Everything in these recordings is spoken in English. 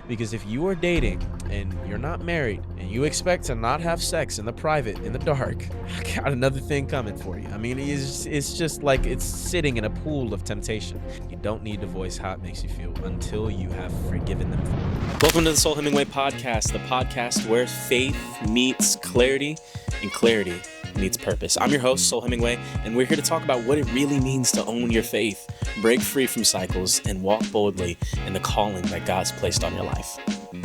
Because if you are dating and you're not married and you expect to not have sex in the private, in the dark, I got another thing coming for you. I mean, it's just like it's sitting in a pool of temptation. You don't need to voice how it makes you feel until you have forgiven them for it. Welcome to the Soul Hemingway Podcast, the podcast where faith meets clarity and clarity meets purpose. I'm your host, Soul Hemingway, and we're here to talk about what it really means to own your faith, break free from cycles, and walk boldly in the calling that God's placed on your life.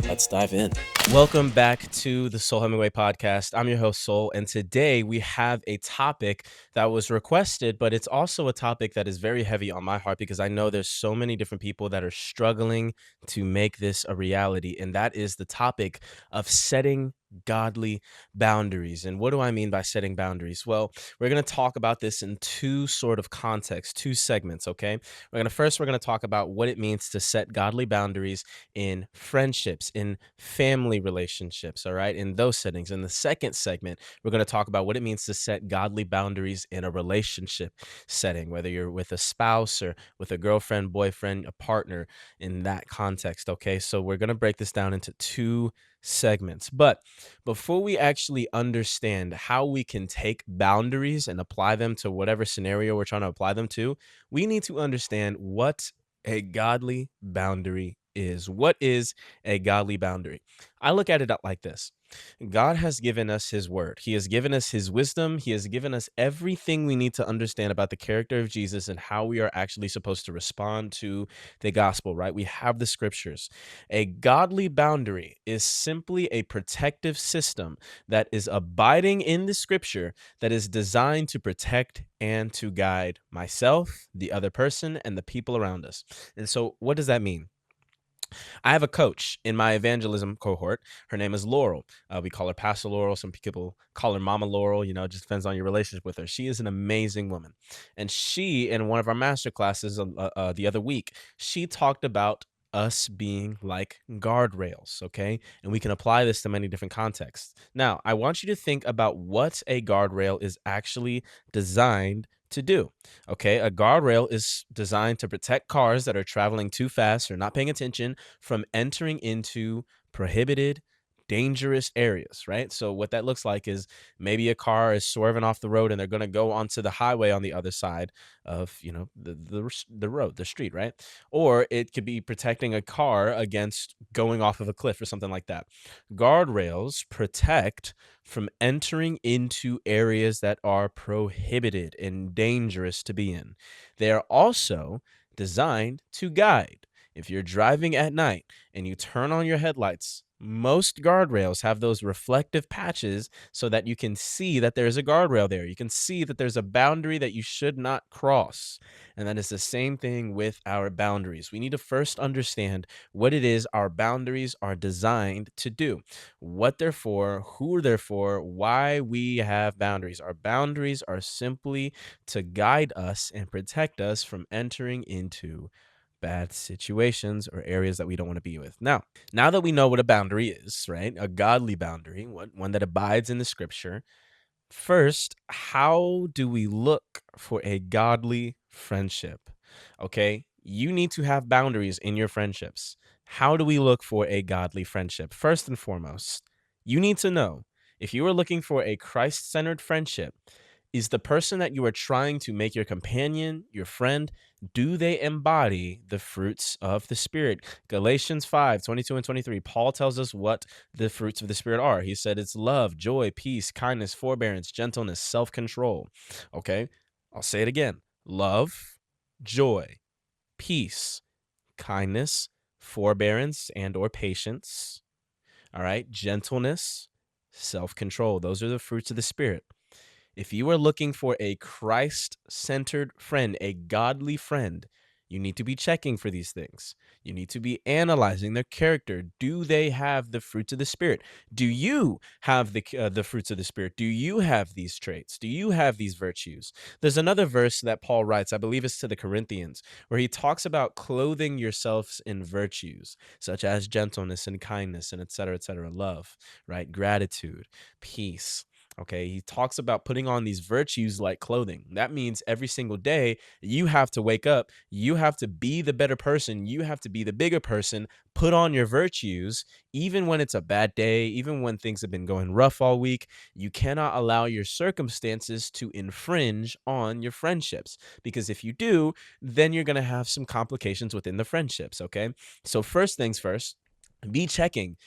Let's dive in. Welcome back to the Soul Hemingway Podcast. I'm your host, Soul, and today we have a topic that was requested, but it's also a topic that is very heavy on my heart because I know there's so many different people that are struggling to make this a reality, and that is the topic of setting godly boundaries. And what do I mean by setting boundaries? Well, we're going to talk about this in two sort of contexts, two segments, okay? We're going to talk about what it means to set godly boundaries in friendships, in family relationships, all right, in those settings. In the second segment, we're going to talk about what it means to set godly boundaries in a relationship setting, whether you're with a spouse or with a girlfriend, boyfriend, a partner, in that context, okay? So we're going to break this down into two segments. But before we actually understand how we can take boundaries and apply them to whatever scenario we're trying to apply them to, we need to understand what a godly boundary is. What is a godly boundary? I look at it like this. God has given us his word. He has given us his wisdom. He has given us everything we need to understand about the character of Jesus and how we are actually supposed to respond to the gospel, right? We have the scriptures. A godly boundary is simply a protective system that is abiding in the scripture that is designed to protect and to guide myself, the other person, and the people around us. And so, what does that mean? I have a coach in my evangelism cohort. Her name is Laurel. We call her Pastor Laurel. Some people call her Mama Laurel. You know, it just depends on your relationship with her. She is an amazing woman. And she, in one of our master classes the other week, she talked about us being like guardrails, okay? And we can apply this to many different contexts. Now, I want you to think about what a guardrail is actually designed to do. Okay, a guardrail is designed to protect cars that are traveling too fast or not paying attention from entering into prohibited, dangerous areas, right? So what that looks like is maybe a car is swerving off the road and they're going to go onto the highway on the other side of, the road, the street, right? Or it could be protecting a car against going off of a cliff or something like that. Guardrails protect from entering into areas that are prohibited and dangerous to be in. They are also designed to guide. If you're driving at night and you turn on your headlights, most guardrails have those reflective patches so that you can see that there's a guardrail there. You can see that there's a boundary that you should not cross. And that is the same thing with our boundaries. We need to first understand what it is our boundaries are designed to do, what they're for, who they're for, why we have boundaries. Our boundaries are simply to guide us and protect us from entering into bad situations or areas that we don't want to be with. Now that we know what a boundary is, right? A godly boundary, one that abides in the scripture. First, how do we look for a godly friendship? Okay, you need to have boundaries in your friendships. How do we look for a godly friendship? First and foremost, you need to know if you are looking for a Christ centered friendship, is the person that you are trying to make your companion, your friend, do they embody the fruits of the Spirit? Galatians 5:22 and 23, Paul tells us what the fruits of the Spirit are. He said it's love, joy, peace, kindness, forbearance, gentleness, self-control. Okay, I'll say it again. Love, joy, peace, kindness, forbearance, and or patience. All right, gentleness, self-control. Those are the fruits of the Spirit. If you are looking for a Christ-centered friend, a godly friend, you need to be checking for these things. You need to be analyzing their character. Do they have the fruits of the Spirit? Do you have the fruits of the Spirit? Do you have these traits? Do you have these virtues? There's another verse that Paul writes, I believe it's to the Corinthians, where he talks about clothing yourselves in virtues, such as gentleness and kindness and et cetera, love, right? Gratitude, peace. Okay, he talks about putting on these virtues like clothing. That means every single day you have to wake up, you have to be the better person, you have to be the bigger person, put on your virtues, even when it's a bad day, even when things have been going rough all week. You cannot allow your circumstances to infringe on your friendships, because if you do, then you're going to have some complications within the friendships. Okay, so first things first, be checking,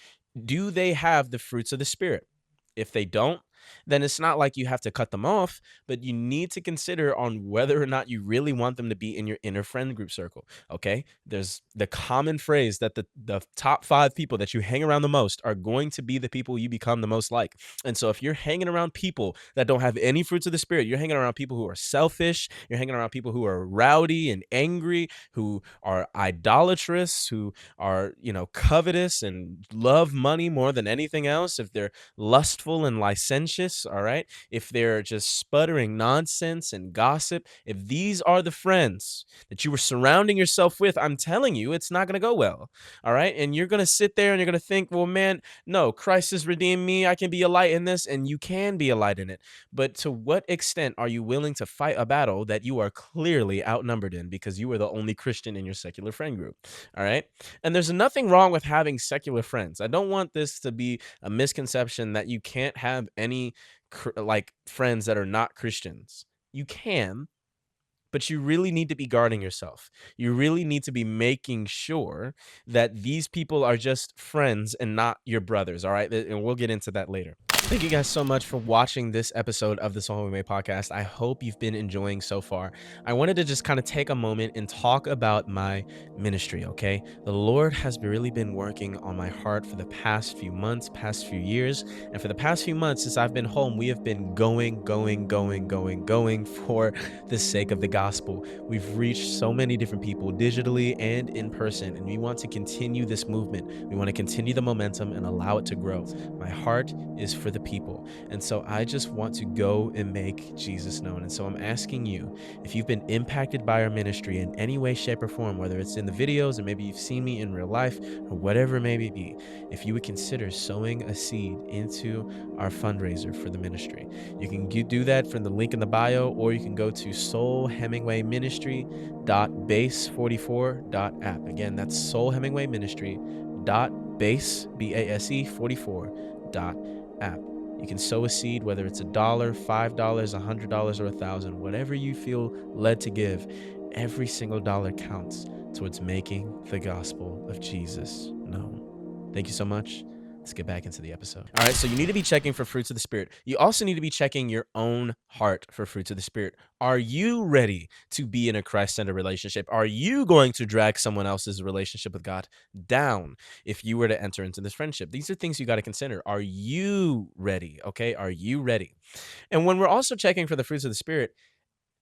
do they have the fruits of the Spirit? If they don't, then it's not like you have to cut them off, but you need to consider on whether or not you really want them to be in your inner friend group circle. Okay. There's the common phrase that the top 5 people that you hang around the most are going to be the people you become the most like. And so if you're hanging around people that don't have any fruits of the Spirit, you're hanging around people who are selfish, you're hanging around people who are rowdy and angry, who are idolatrous, who are, covetous and love money more than anything else, if they're lustful and licentious, all right? If they're just sputtering nonsense and gossip, if these are the friends that you were surrounding yourself with, I'm telling you, it's not going to go well, all right? And you're going to sit there and you're going to think, well, man, no, Christ has redeemed me. I can be a light in this, and you can be a light in it. But to what extent are you willing to fight a battle that you are clearly outnumbered in because you were the only Christian in your secular friend group, all right? And there's nothing wrong with having secular friends. I don't want this to be a misconception that you can't have any like friends that are not Christians. You can, but you really need to be guarding yourself. You really need to be making sure that these people are just friends and not your brothers, all right? And we'll get into that later. Thank you guys so much for watching this episode of the Soul Hemingway Podcast. I hope you've been enjoying so far. I wanted to just kind of take a moment and talk about my ministry, okay? The Lord has really been working on my heart for the past few months, past few years. And for the past few months, since I've been home, we have been going for the sake of the gospel. We've reached so many different people digitally and in person, and we want to continue this movement. We want to continue the momentum and allow it to grow. My heart is for the people. And so I just want to go and make Jesus known. And so I'm asking you, if you've been impacted by our ministry in any way, shape, or form, whether it's in the videos or maybe you've seen me in real life or whatever it may be, if you would consider sowing a seed into our fundraiser for the ministry. You can do that from the link in the bio, or you can go to soulhemingwayministry.base44.app. Again, that's soulhemingwayministry.base, BASE 44.app. You can sow a seed, whether it's $1, $5, $100, or $1,000, whatever you feel led to give. Every single dollar counts towards making the gospel of Jesus known. Thank you so much. Let's get back into the episode. All right, so you need to be checking for fruits of the Spirit. You also need to be checking your own heart for fruits of the Spirit. Are you ready to be in a Christ-centered relationship? Are you going to drag someone else's relationship with God down if you were to enter into this friendship? These are things you got to consider. Are you ready? Okay, are you ready? And when we're also checking for the fruits of the Spirit,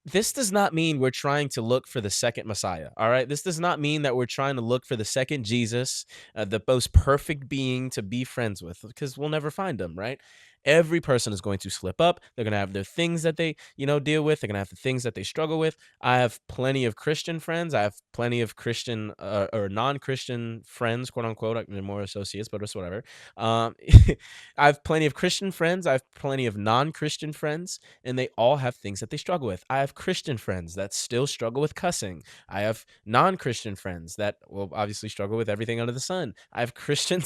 this does not mean we're trying to look for the second Messiah, all right? This does not mean that we're trying to look for the second Jesus, the most perfect being to be friends with, because we'll never find him, right? Every person is going to slip up. They're going to have their things that they, deal with. They're going to have the things that they struggle with. I have plenty of Christian friends. I have plenty of Christian or non-Christian friends, quote unquote. They're more associates, but it's whatever. I have plenty of Christian friends. I have plenty of non-Christian friends, and they all have things that they struggle with. I have Christian friends that still struggle with cussing. I have non-Christian friends that will obviously struggle with everything under the sun. I have Christian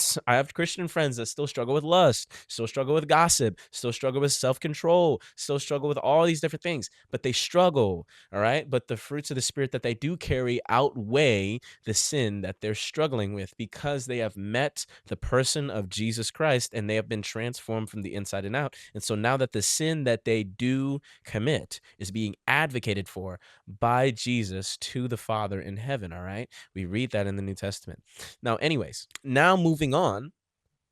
friends that still struggle with lust, still struggle with gossip, still struggle with self-control, still struggle with all these different things, but they struggle, all right? But the fruits of the Spirit that they do carry outweigh the sin that they're struggling with, because they have met the person of Jesus Christ and they have been transformed from the inside and out. And so now that the sin that they do commit is being advocated for by Jesus to the Father in heaven, all right? We read that in the New Testament. Now, anyways, now moving on,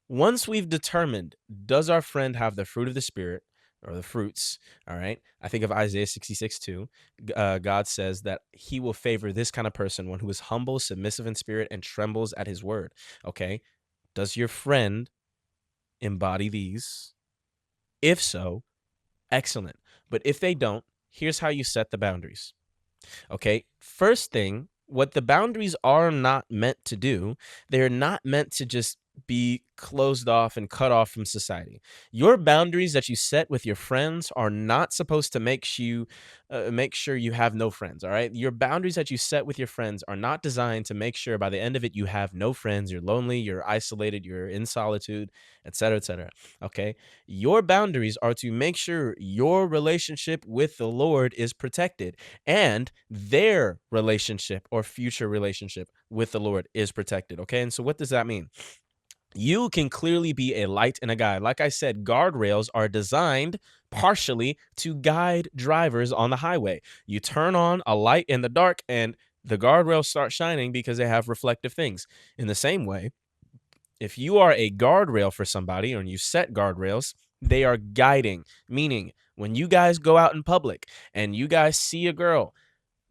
once we've determined, does our friend have the fruit of the Spirit or the fruits, all right? I think of Isaiah 66:2. God says that he will favor this kind of person, one who is humble, submissive in spirit, and trembles at his word, okay? Does your friend embody these? If so, excellent. But if they don't, here's how you set the boundaries. Okay. First thing, what the boundaries are not meant to do, they're not meant to just be closed off and cut off from society. Your boundaries that you set with your friends are not supposed to make sure you have no friends, all right? Your boundaries that you set with your friends are not designed to make sure by the end of it you have no friends, you're lonely, you're isolated, you're in solitude, etc., etc. Okay? Your boundaries are to make sure your relationship with the Lord is protected and their relationship or future relationship with the Lord is protected. Okay. And so, what does that mean? You can clearly be a light and a guide. Like I said, guardrails are designed partially to guide drivers on the highway. You turn on a light in the dark, and the guardrails start shining because they have reflective things. In the same way, if you are a guardrail for somebody and you set guardrails, they are guiding, meaning when you guys go out in public and you guys see a girl,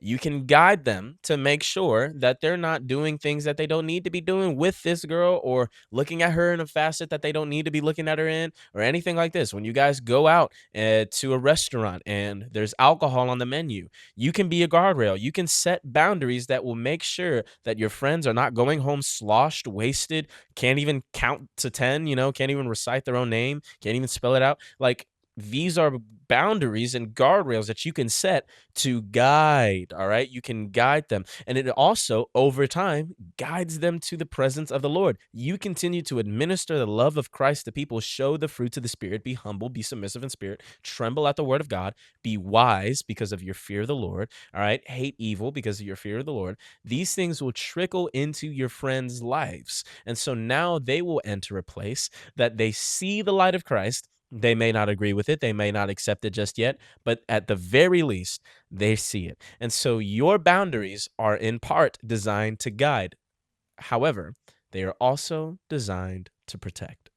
you can guide them to make sure that they're not doing things that they don't need to be doing with this girl or looking at her in a facet that they don't need to be looking at her in or anything like this. When you guys go out to a restaurant and there's alcohol on the menu, you can be a guardrail. You can set boundaries that will make sure that your friends are not going home sloshed, wasted, can't even count to 10, can't even recite their own name, can't even spell it out. Like, these are boundaries and guardrails that you can set to guide, all right? You can guide them. And it also, over time, guides them to the presence of the Lord. You continue to administer the love of Christ to people, show the fruits of the Spirit, be humble, be submissive in spirit, tremble at the word of God, be wise because of your fear of the Lord, all right? Hate evil because of your fear of the Lord. These things will trickle into your friends' lives. And so now they will enter a place that they see the light of Christ. They may not agree with it. They may not accept it just yet, but at the very least, they see it. And so your boundaries are in part designed to guide. However, they are also designed to protect.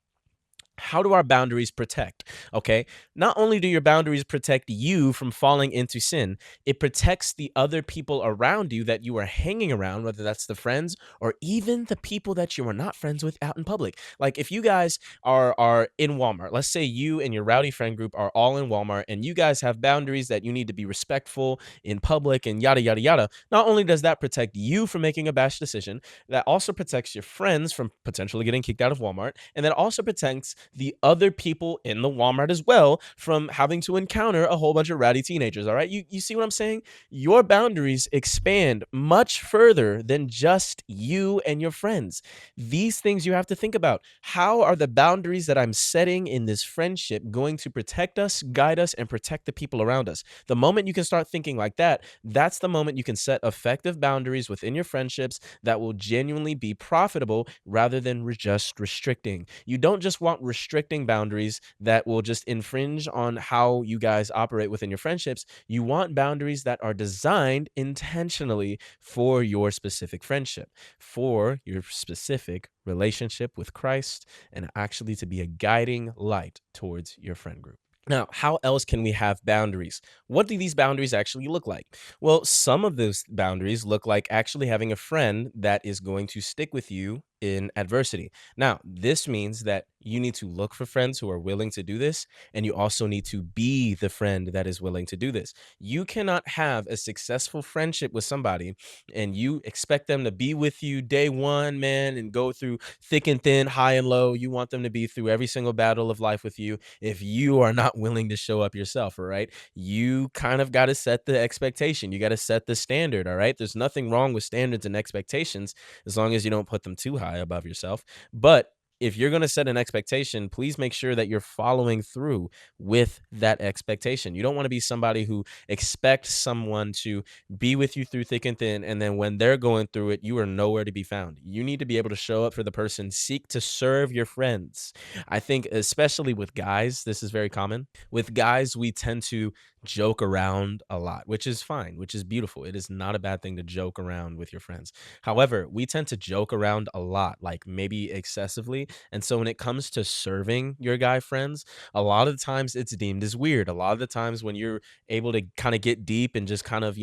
How do our boundaries protect? Okay. Not only do your boundaries protect you from falling into sin, it protects the other people around you that you are hanging around, whether that's the friends or even the people that you are not friends with out in public. Like if you guys are in Walmart, let's say you and your rowdy friend group are all in Walmart and you guys have boundaries that you need to be respectful in public and yada yada yada. Not only does that protect you from making a bad decision, that also protects your friends from potentially getting kicked out of Walmart, and that also protects the other people in the Walmart as well from having to encounter a whole bunch of rowdy teenagers. All right. You see what I'm saying? Your boundaries expand much further than just you and your friends. These things you have to think about. How are the boundaries that I'm setting in this friendship going to protect us, guide us, and protect the people around us? The moment you can start thinking like that, that's the moment you can set effective boundaries within your friendships that will genuinely be profitable rather than just restricting. You don't just want restricting boundaries that will just infringe on how you guys operate within your friendships. You want boundaries that are designed intentionally for your specific friendship, for your specific relationship with Christ, and actually to be a guiding light towards your friend group. Now, how else can we have boundaries? What do these boundaries actually look like? Well, some of those boundaries look like actually having a friend that is going to stick with you in adversity. Now, this means that you need to look for friends who are willing to do this, and you also need to be the friend that is willing to do this. You cannot have a successful friendship with somebody and you expect them to be with you day one, man, and go through thick and thin, high and low. You want them to be through every single battle of life with you if you are not willing to show up yourself, all right? You kind of got to set the expectation. You got to set the standard, all right? There's nothing wrong with standards and expectations as long as you don't put them too high above yourself. But if you're going to set an expectation, please make sure that you're following through with that expectation. You don't want to be somebody who expects someone to be with you through thick and thin, and then when they're going through it, you are nowhere to be found. You need to be able to show up for the person, seek to serve your friends. I think, especially with guys, this is very common. With guys, we tend to joke around a lot, which is fine, which is beautiful. It is not a bad thing to joke around with your friends. However, we tend to joke around a lot, like maybe excessively. And so when it comes to serving your guy friends, a lot of the times it's deemed as weird. A lot of the times when you're able to kind of get deep and just kind of,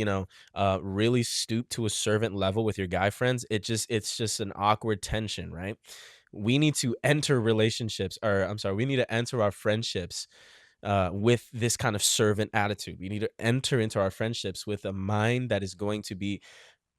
really stoop to a servant level with your guy friends, it's just an awkward tension, right? We need to enter relationships, or I'm sorry, we need to enter our friendships with this kind of servant attitude. We need to enter into our friendships with a mind that is going to be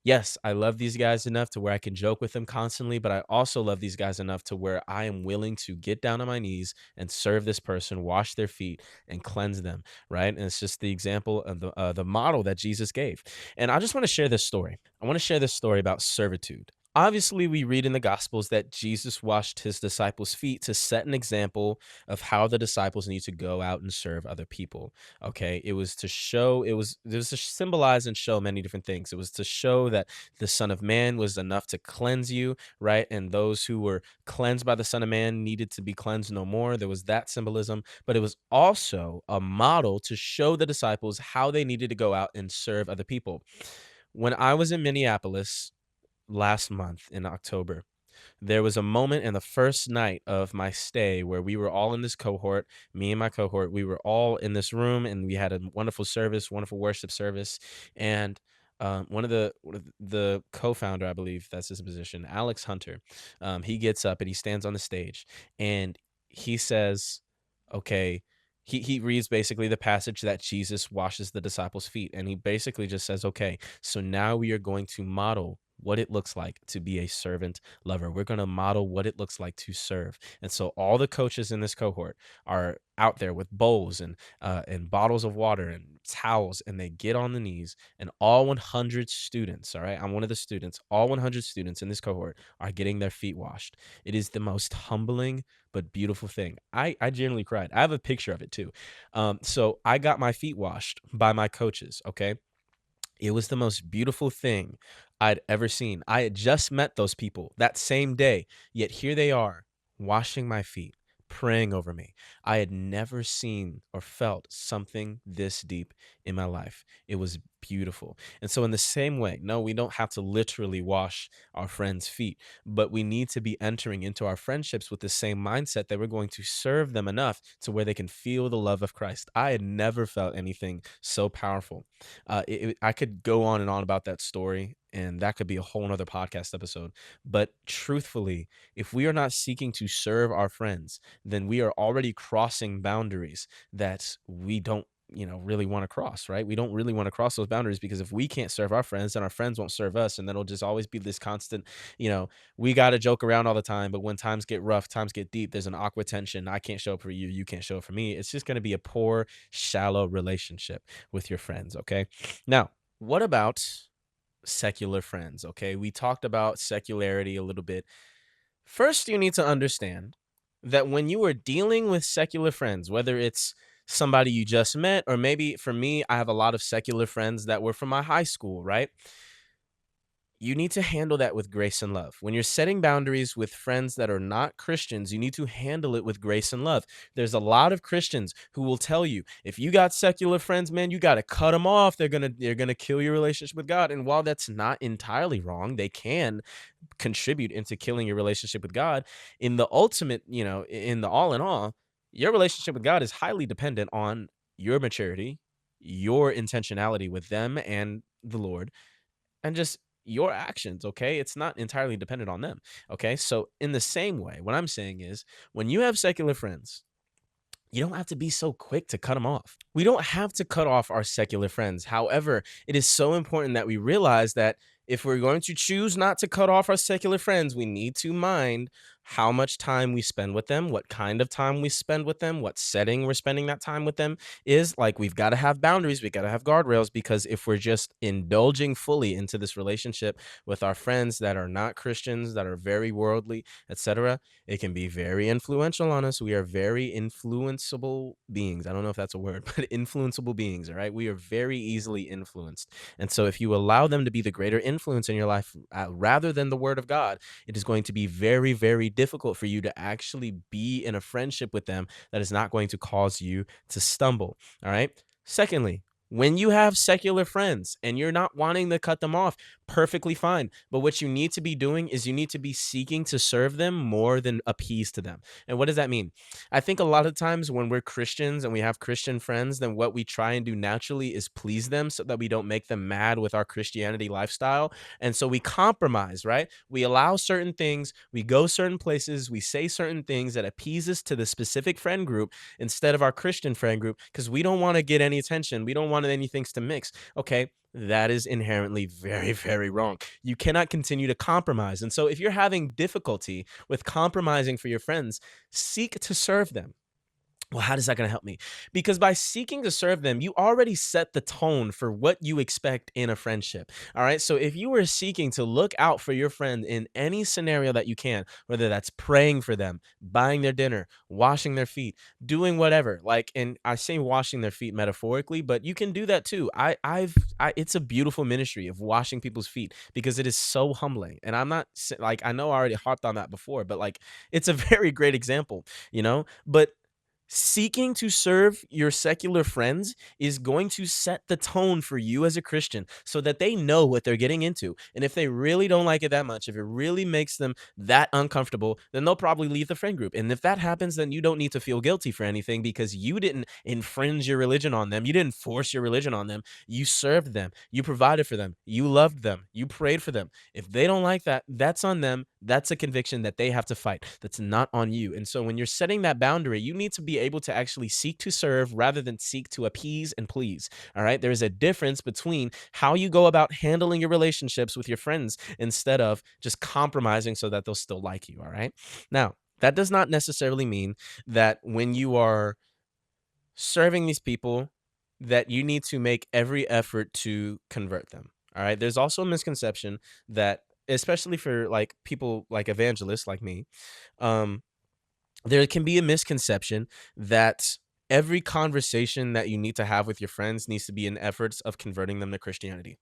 Yes, I love these guys enough to where I can joke with them constantly, but I also love these guys enough to where I am willing to get down on my knees and serve this person, wash their feet, and cleanse them, right? And it's just the example of the model that Jesus gave. And I just want to share this story. I want to share this story about servitude. Obviously, we read in the Gospels that Jesus washed his disciples' feet to set an example of how the disciples need to go out and serve other people. Okay, it was to symbolize and show many different things. It was to show that the Son of Man was enough to cleanse you, right? And those who were cleansed by the Son of Man needed to be cleansed no more. There was that symbolism, but it was also a model to show the disciples how they needed to go out and serve other people. When I was in Minneapolis last month in October, there was a moment in the first night of my stay where we were all in this cohort, me and my cohort, we were all in this room and we had a wonderful service, wonderful worship service. And one of the co-founder, I believe that's his position, Alex Hunter, he gets up and he stands on the stage and he says, okay, he reads basically the passage that Jesus washes the disciples' feet. And he basically just says, okay, so now we are going to model what it looks like to be a servant lover. We're going to model what it looks like to serve. And so all the coaches in this cohort are out there with bowls and bottles of water and towels, and they get on the knees, and all 100 students, all right, I'm one of the students, all 100 students in this cohort are getting their feet washed. It is the most humbling but beautiful thing. I genuinely cried. I have a picture of it too. So I got my feet washed by my coaches. Okay, it was the most beautiful thing I'd ever seen. I had just met those people that same day, yet here they are washing my feet, praying over me. I had never seen or felt something this deep in my life. It was beautiful. And so, in the same way, no, we don't have to literally wash our friends' feet, but we need to be entering into our friendships with the same mindset that we're going to serve them enough to where they can feel the love of Christ. I had never felt anything so powerful. I could go on and on about that story, and that could be a whole nother podcast episode. But truthfully, if we are not seeking to serve our friends, then we are already crossing boundaries that we don't really want to cross, right? We don't really want to cross those boundaries, because if we can't serve our friends, then our friends won't serve us, and then it'll just always be this constant, we got to joke around all the time, but when times get rough, times get deep, there's an awkward tension. I can't show up for you, you can't show up for me. It's just going to be a poor, shallow relationship with your friends, okay? Now, what about secular friends? Okay, we talked about secularity a little bit. First, you need to understand that when you are dealing with secular friends, whether it's somebody you just met, or maybe for me, I have a lot of secular friends that were from my high school, right? You need to handle that with grace and love. When you're setting boundaries with friends that are not Christians, you need to handle it with grace and love. There's a lot of Christians who will tell you, if you got secular friends, man, you got to cut them off. They're going to kill your relationship with God. And while that's not entirely wrong, they can contribute into killing your relationship with God. In the ultimate, in the all in all, your relationship with God is highly dependent on your maturity, your intentionality with them and the Lord, and just your actions, okay? It's not entirely dependent on them, okay? So, in the same way, what I'm saying is, when you have secular friends, you don't have to be so quick to cut them off. We don't have to cut off our secular friends. However, it is so important that we realize that if we're going to choose not to cut off our secular friends, we need to mind how much time we spend with them, what kind of time we spend with them, what setting we're spending that time with them is. Like, we've got to have boundaries, we got to have guardrails, because if we're just indulging fully into this relationship with our friends that are not Christians, that are very worldly, etc., it can be very influential on us. We are very influenceable beings. I don't know if that's a word, but influenceable beings, all right? We are very easily influenced. And so if you allow them to be the greater influence in your life rather than the word of God, it is going to be very, very difficult for you to actually be in a friendship with them that is not going to cause you to stumble, all right? Secondly, when you have secular friends and you're not wanting to cut them off, perfectly fine. But what you need to be doing is you need to be seeking to serve them more than appease to them. And what does that mean? I think a lot of times when we're Christians and we have Christian friends, then what we try and do naturally is please them so that we don't make them mad with our Christianity lifestyle. And so we compromise, right? We allow certain things, we go certain places, we say certain things that appease us to the specific friend group instead of our Christian friend group, because we don't want to get any attention. We don't want want anything to mix. Okay, that is inherently very, very wrong. You cannot continue to compromise. And so if you're having difficulty with compromising for your friends, seek to serve them. Well, how is that going to help me? Because by seeking to serve them, you already set the tone for what you expect in a friendship. All right. So if you are seeking to look out for your friend in any scenario that you can, whether that's praying for them, buying their dinner, washing their feet, doing whatever, like, and I say washing their feet metaphorically, but you can do that too. It's a beautiful ministry of washing people's feet because it is so humbling. And I'm not like, I know I already harped on that before, but like, it's a very great example, but seeking to serve your secular friends is going to set the tone for you as a Christian so that they know what they're getting into. And if they really don't like it that much, if it really makes them that uncomfortable, then they'll probably leave the friend group. And if that happens, then you don't need to feel guilty for anything because you didn't infringe your religion on them. You didn't force your religion on them. You served them. You provided for them. You loved them. You prayed for them. If they don't like that, that's on them. That's a conviction that they have to fight. That's not on you. And so when you're setting that boundary, you need to be able to actually seek to serve rather than seek to appease and please. All right. There's a difference between how you go about handling your relationships with your friends instead of just compromising so that they'll still like you. All right. Now, that does not necessarily mean that when you are serving these people, that you need to make every effort to convert them. All right. There's also a misconception that, especially for like people like evangelists like me, um, there can be a misconception that every conversation that you need to have with your friends needs to be in efforts of converting them to Christianity.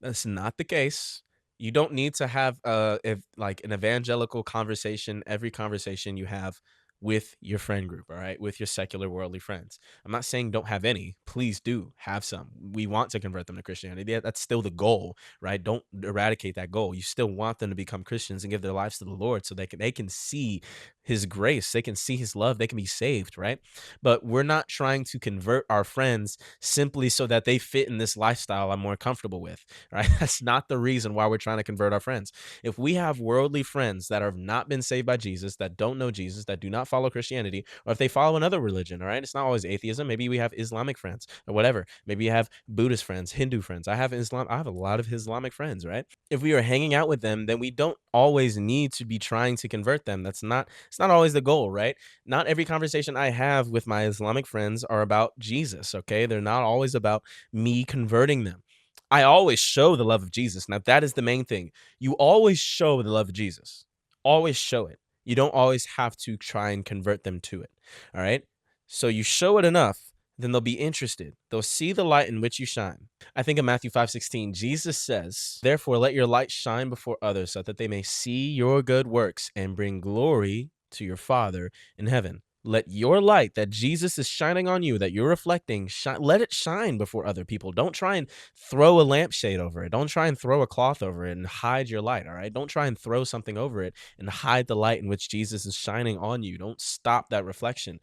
That's not the case. You don't need to have if like an evangelical conversation every conversation you have with your friend group, all right? With your secular worldly friends. I'm not saying don't have any. Please do have some. We want to convert them to Christianity. That's still the goal, right? Don't eradicate that goal. You still want them to become Christians and give their lives to the Lord so they can see his grace, they can see his love, they can be saved, right? But we're not trying to convert our friends simply so that they fit in this lifestyle I'm more comfortable with, right? That's not the reason why we're trying to convert our friends. If we have worldly friends that have not been saved by Jesus, that don't know Jesus, that do not follow Christianity, or if they follow another religion, all right, it's not always atheism. Maybe we have Islamic friends or whatever. Maybe you have Buddhist friends, Hindu friends. I have a lot of Islamic friends, right? If we are hanging out with them, then we don't always need to be trying to convert them. It's not always the goal, right? Not every conversation I have with my Islamic friends are about Jesus, okay? They're not always about me converting them. I always show the love of Jesus. Now, that is the main thing. You always show the love of Jesus. Always show it. You don't always have to try and convert them to it. All right? So you show it enough, then they'll be interested. They'll see the light in which you shine. I think in Matthew 5:16, Jesus says, "Therefore let your light shine before others so that they may see your good works and bring glory to your Father in heaven." Let your light that Jesus is shining on you, that you're reflecting, shine, let it shine before other people. Don't try and throw a lampshade over it. Don't try and throw a cloth over it and hide your light, all right? Don't try and throw something over it and hide the light in which Jesus is shining on you. Don't stop that reflection.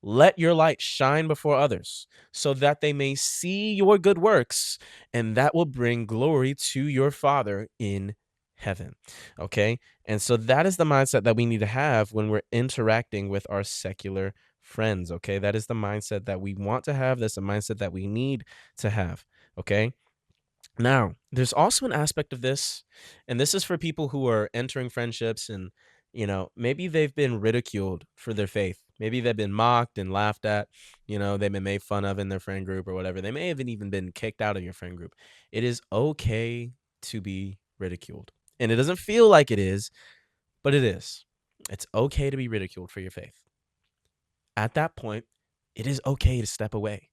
Let your light shine before others so that they may see your good works, and that will bring glory to your Father in heaven. Okay. And so that is the mindset that we need to have when we're interacting with our secular friends. Okay. That is the mindset that we want to have. That's the mindset that we need to have. Okay. Now, there's also an aspect of this, and this is for people who are entering friendships and, maybe they've been ridiculed for their faith. Maybe they've been mocked and laughed at, they've been made fun of in their friend group or whatever. They may have even been kicked out of your friend group. It is okay to be ridiculed. And it doesn't feel like it is, but it is. It's okay to be ridiculed for your faith. At that point, it is okay to step away.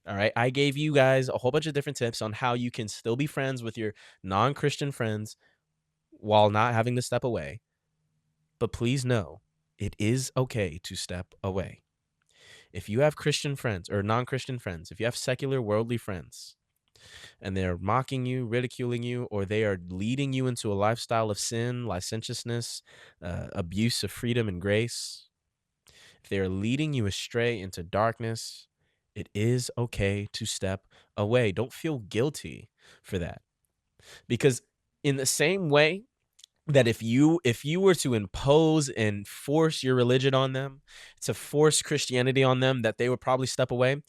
All right. I gave you guys a whole bunch of different tips on how you can still be friends with your non Christian friends while not having to step away. But please know it is okay to step away. If you have Christian friends or non Christian friends, if you have secular worldly friends, and they're mocking you, ridiculing you, or they are leading you into a lifestyle of sin, licentiousness, abuse of freedom and grace, if they are leading you astray into darkness, it is okay to step away. Don't feel guilty for that. Because in the same way that if you were to impose and force your religion on them, to force Christianity on them, that they would probably step away.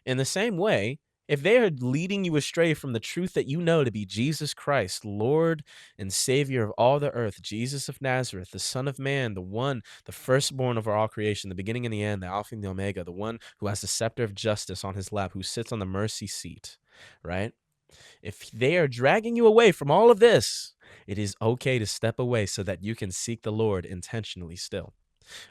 In the same way, if they are leading you astray from the truth that you know to be Jesus Christ, Lord and Savior of all the earth, Jesus of Nazareth, the Son of Man, the one, the firstborn of all creation, the beginning and the end, the Alpha and the Omega, the one who has the scepter of justice on his lap, who sits on the mercy seat, right? If they are dragging you away from all of this, it is okay to step away so that you can seek the Lord intentionally still.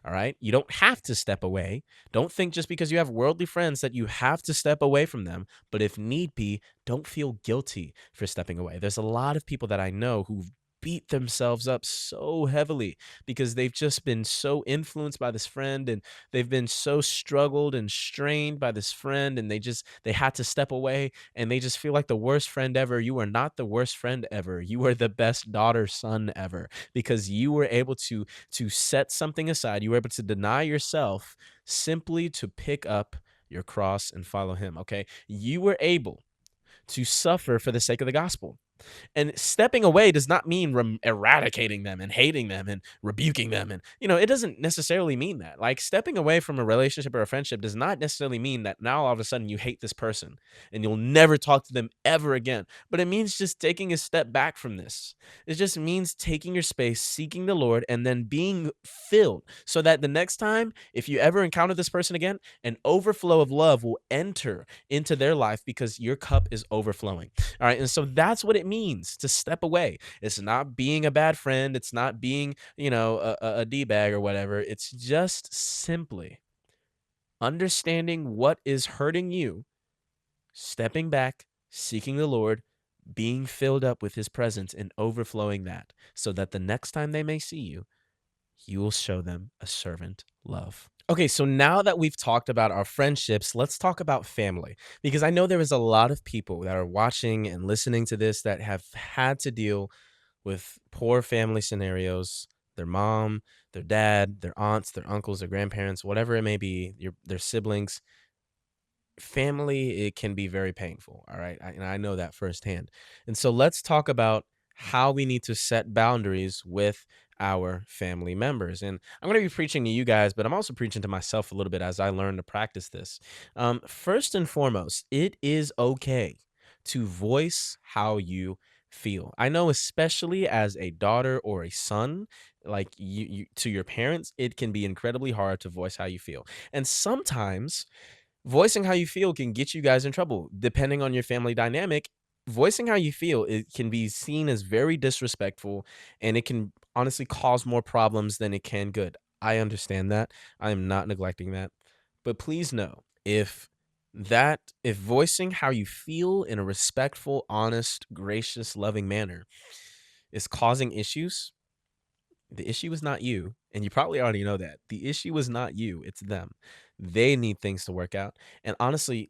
All right. You don't have to step away. Don't think just because you have worldly friends that you have to step away from them. But if need be, don't feel guilty for stepping away. There's a lot of people that I know who've beat themselves up so heavily because they've just been so influenced by this friend, and they've been so struggled and strained by this friend, and they had to step away, and they just feel like the worst friend ever. You are not the worst friend ever. You are the best daughter, son ever, because you were able to set something aside. You were able to deny yourself simply to pick up your cross and follow him. Okay. You were able to suffer for the sake of the gospel. And stepping away does not mean eradicating them and hating them and rebuking them. And, it doesn't necessarily mean that. Like, stepping away from a relationship or a friendship does not necessarily mean that now all of a sudden you hate this person and you'll never talk to them ever again. But it means just taking a step back from this. It just means taking your space, seeking the Lord, and then being filled so that the next time, if you ever encounter this person again, an overflow of love will enter into their life because your cup is overflowing. All right. And so that's what it means to step away. It's not being a bad friend. It's not being, a D-bag or whatever. It's just simply understanding what is hurting you, stepping back, seeking the Lord, being filled up with his presence and overflowing that so that the next time they may see you, you will show them a servant love. Okay, so now that we've talked about our friendships, let's talk about family. Because I know there is a lot of people that are watching and listening to this that have had to deal with poor family scenarios. Their mom, their dad, their aunts, their uncles, their grandparents, whatever it may be, their siblings. Family, it can be very painful. All right. And I know that firsthand. And so let's talk about how we need to set boundaries with our family members. And I'm going to be preaching to you guys, but I'm also preaching to myself a little bit as I learn to practice this. First and foremost, it is okay to voice how you feel. I know, especially as a daughter or a son, like you to your parents, it can be incredibly hard to voice how you feel. And sometimes voicing how you feel can get you guys in trouble. Depending on your family dynamic, voicing how you feel, it can be seen as very disrespectful, and it can honestly cause more problems than it can good. I understand that. I am not neglecting that. But please know, if voicing how you feel in a respectful, honest, gracious, loving manner is causing issues, the issue is not you, and you probably already know that. The issue is not you, it's them. They need things to work out. And honestly,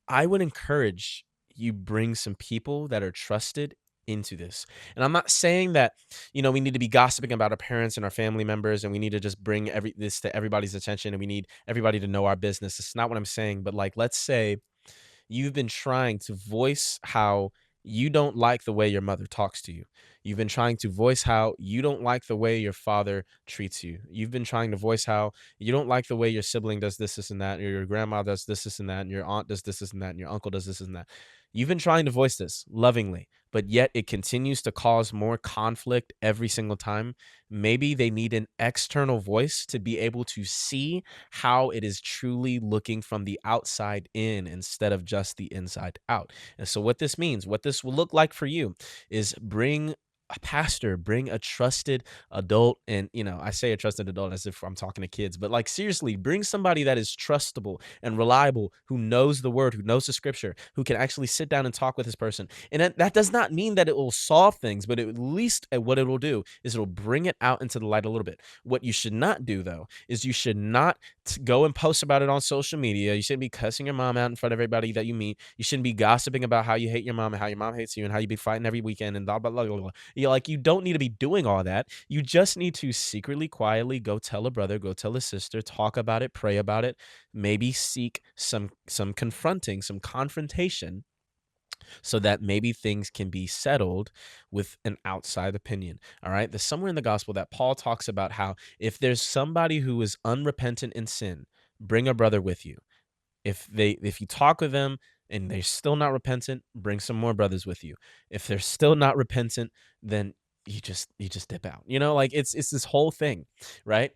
I would encourage you bring some people that are trusted into this. And I'm not saying that, we need to be gossiping about our parents and our family members and we need to just bring this to everybody's attention and we need everybody to know our business. It's not what I'm saying, but like let's say you've been trying to voice how you don't like the way your mother talks to you. You've been trying to voice how you don't like the way your father treats you. You've been trying to voice how you don't like the way your sibling does this and that, or your grandma does this and that, and your aunt does this and that, and your uncle does this and that. You've been trying to voice this lovingly, but yet it continues to cause more conflict every single time. Maybe they need an external voice to be able to see how it is truly looking from the outside in instead of just the inside out. And so, what this means, what this will look like for you, is bring a pastor, bring a trusted adult. And, I say a trusted adult as if I'm talking to kids, but like seriously, bring somebody that is trustable and reliable, who knows the word, who knows the scripture, who can actually sit down and talk with this person. And that does not mean that it will solve things, but at least what it will do is it'll bring it out into the light a little bit. What you should not do, though, is you should not go and post about it on social media. You shouldn't be cussing your mom out in front of everybody that you meet. You shouldn't be gossiping about how you hate your mom and how your mom hates you and how you be fighting every weekend and blah, blah, blah, blah, blah. You don't need to be doing all that. You just need to secretly, quietly go tell a brother, go tell a sister, talk about it, pray about it, maybe seek some confronting, some confrontation, so that maybe things can be settled with an outside opinion. All right. There's somewhere in the gospel that Paul talks about how if there's somebody who is unrepentant in sin, bring a brother with you. If you talk with them, and they're still not repentant, bring some more brothers with you. If they're still not repentant, then you just dip out. Like it's this whole thing, right?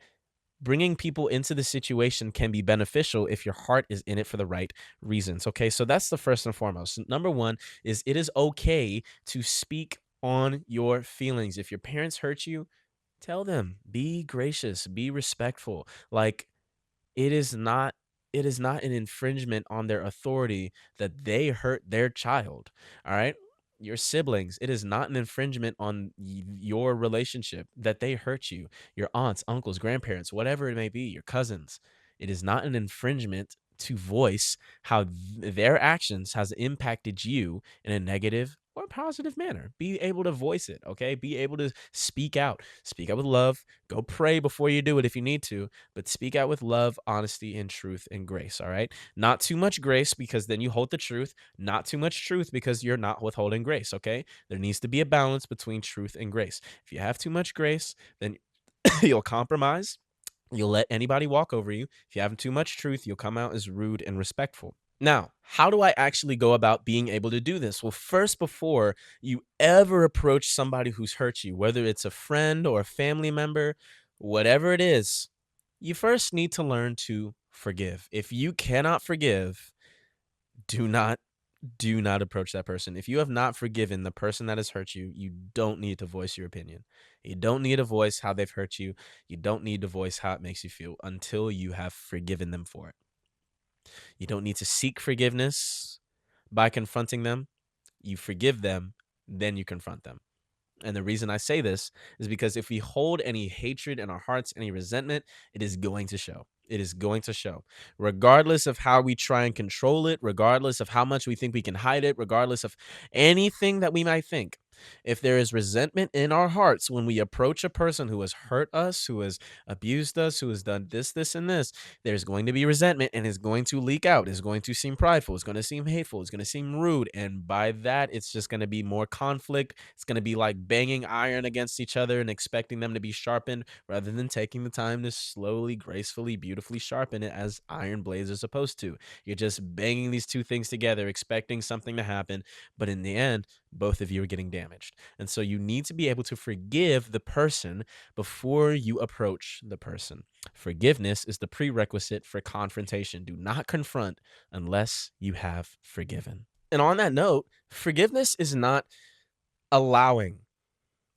Bringing people into the situation can be beneficial if your heart is in it for the right reasons. Okay, so that's the first and foremost. Number one is it is okay to speak on your feelings. If your parents hurt you, tell them. Be gracious, be respectful. Like, it is not it is not an infringement on their authority that they hurt their child, all right? Your siblings, it is not an infringement on your relationship that they hurt you. Your aunts, uncles, grandparents, whatever it may be, your cousins. It is not an infringement to voice how their actions has impacted you in a negative or positive manner. Be able to voice it, okay? Be able to speak out. Speak out with love. Go pray before you do it if you need to, but speak out with love, honesty, and truth and grace. All right. Not too much grace because then you hold the truth, not too much truth because you're not withholding grace. Okay. There needs to be a balance between truth and grace. If you have too much grace, then you'll compromise. You'll let anybody walk over you. If you have too much truth, you'll come out as rude and respectful. Now, how do I actually go about being able to do this? Well, first, before you ever approach somebody who's hurt you, whether it's a friend or a family member, whatever it is, you first need to learn to forgive. If you cannot forgive, do not approach that person. If you have not forgiven the person that has hurt you, you don't need to voice your opinion. You don't need to voice how they've hurt you. You don't need to voice how it makes you feel until you have forgiven them for it. You don't need to seek forgiveness by confronting them. You forgive them, then you confront them. And the reason I say this is because if we hold any hatred in our hearts, any resentment, it is going to show. It is going to show. Regardless of how we try and control it, regardless of how much we think we can hide it, regardless of anything that we might think, if there is resentment in our hearts when we approach a person who has hurt us, who has abused us, who has done this, and this, there's going to be resentment and it's going to leak out. It's going to seem prideful. It's going to seem hateful. It's going to seem rude. And by that, it's just going to be more conflict. It's going to be like banging iron against each other and expecting them to be sharpened rather than taking the time to slowly, gracefully, beautifully sharpen it as iron blades are supposed to. You're just banging these two things together, expecting something to happen. But in the end, both of you are getting damaged. And so you need to be able to forgive the person before you approach the person. Forgiveness is the prerequisite for confrontation. Do not confront unless you have forgiven. And on that note, forgiveness is not allowing.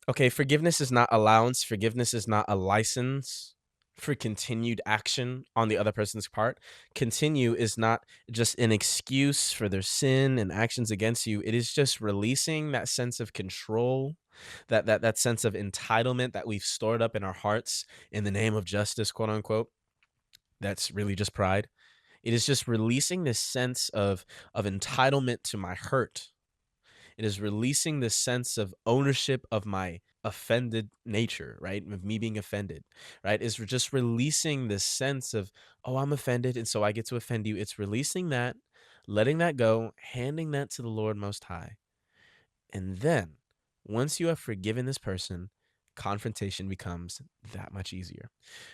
Okay, forgiveness is not allowance. Forgiveness is not a license for continued action on the other person's part. Continue is not just an excuse for their sin and actions against you. It is just releasing that sense of control, that sense of entitlement that we've stored up in our hearts in the name of justice, quote unquote. That's really just pride. It is just releasing this sense of entitlement to my hurt. It is releasing this sense of ownership of my offended nature, right? Of me being offended, right? It's just releasing this sense of, oh, I'm offended, and so I get to offend you. It's releasing that, letting that go, handing that to the Lord Most High. And then, once you have forgiven this person, confrontation becomes that much easier.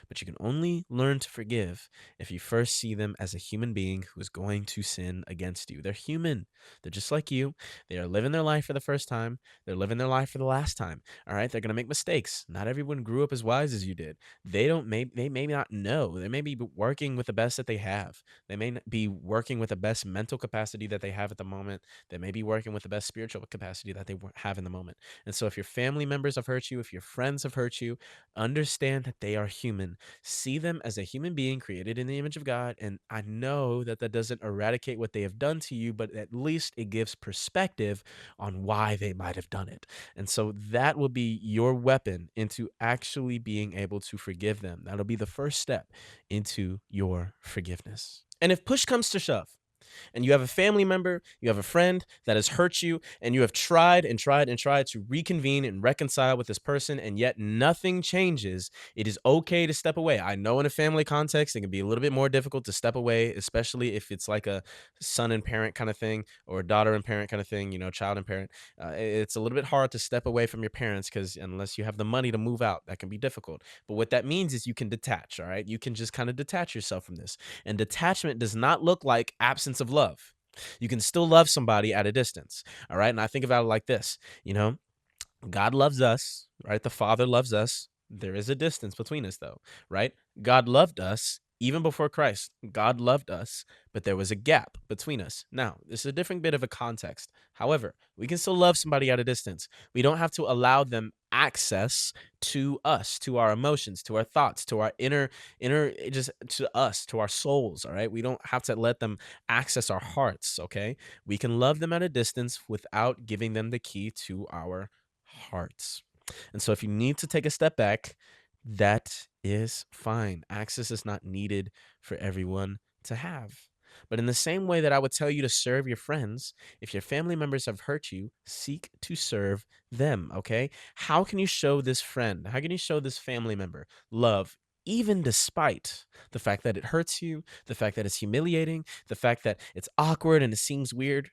But you can only learn to forgive if you first see them as a human being who is going to sin against you. They're human. They're just like you. They are living their life for the first time. They're living their life for the last time. All right. They're going to make mistakes. Not everyone grew up as wise as you did. They may not know. They may be working with the best that they have. They may not be working with the best mental capacity that they have at the moment. They may be working with the best spiritual capacity that they have in the moment. And so if your family members have hurt you, if your friends have hurt you, understand that they are human. See them as a human being created in the image of God. And I know that that doesn't eradicate what they have done to you, but at least it gives perspective on why they might have done it. And so that will be your weapon into actually being able to forgive them. That'll be the first step into your forgiveness. And if push comes to shove, and you have a family member, you have a friend that has hurt you, and you have tried and tried and tried to reconvene and reconcile with this person, and yet nothing changes, it is okay to step away. I know in a family context, it can be a little bit more difficult to step away, especially if it's like a son and parent kind of thing, or a daughter and parent kind of thing, child and parent. It's a little bit hard to step away from your parents because unless you have the money to move out, that can be difficult. But what that means is you can detach, all right? You can just kind of detach yourself from this. And detachment does not look like absence of love. You can still love somebody at a distance. All right. And I think about it like this, you know, God loves us, right? The Father loves us. There is a distance between us, though, right? God loved us even before Christ. God loved us, but there was a gap between us. Now, this is a different bit of a context. However, we can still love somebody at a distance. We don't have to allow them access to us, to our emotions, to our thoughts, to our just to us, to our souls. All right. We don't have to let them access our hearts. Okay. We can love them at a distance without giving them the key to our hearts. And so if you need to take a step back, that is fine. Access is not needed for everyone to have. But in the same way that I would tell you to serve your friends, if your family members have hurt you, seek to serve them, okay? How can you show this friend, how can you show this family member love, even despite the fact that it hurts you, the fact that it's humiliating, the fact that it's awkward and it seems weird?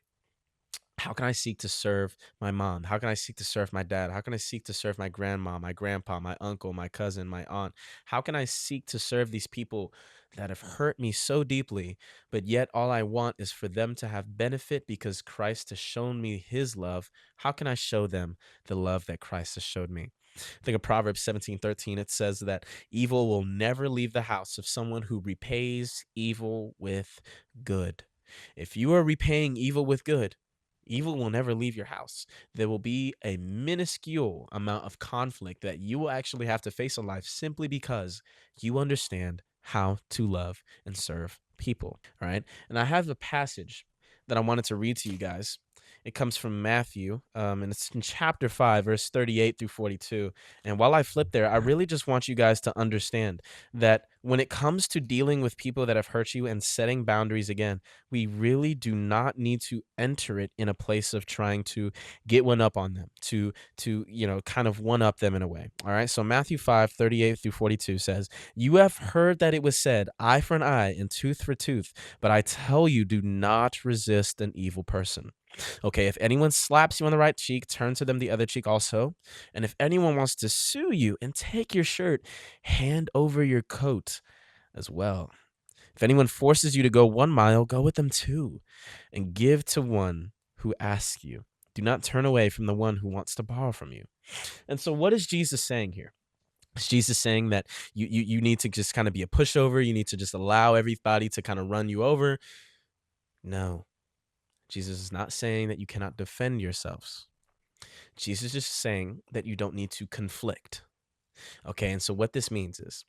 How can I seek to serve my mom? How can I seek to serve my dad? How can I seek to serve my grandma, my grandpa, my uncle, my cousin, my aunt? How can I seek to serve these people that have hurt me so deeply, but yet all I want is for them to have benefit because Christ has shown me his love? How can I show them the love that Christ has showed me? Think of Proverbs 17:13. It says that evil will never leave the house of someone who repays evil with good. If you are repaying evil with good, evil will never leave your house. There will be a minuscule amount of conflict that you will actually have to face in life simply because you understand how to love and serve people. All right. And I have a passage that I wanted to read to you guys. It comes from Matthew, and it's in chapter 5, verse 38 through 42. And while I flip there, I really just want you guys to understand that when it comes to dealing with people that have hurt you and setting boundaries again, we really do not need to enter it in a place of trying to get one up on them, to kind of one up them in a way. All right. So Matthew 5:38 through 42 says, "You have heard that it was said, eye for an eye and tooth for tooth, but I tell you, do not resist an evil person. Okay, if anyone slaps you on the right cheek, turn to them the other cheek also. And if anyone wants to sue you and take your shirt, hand over your coat as well. If anyone forces you to go 1 mile, go with them 2, and give to one who asks you. Do not turn away from the one who wants to borrow from you." And so, what is Jesus saying here? Is Jesus saying that you need to just kind of be a pushover? You need to just allow everybody to kind of run you over? No, Jesus is not saying that you cannot defend yourselves. Jesus is saying that you don't need to conflict. Okay, and so what this means is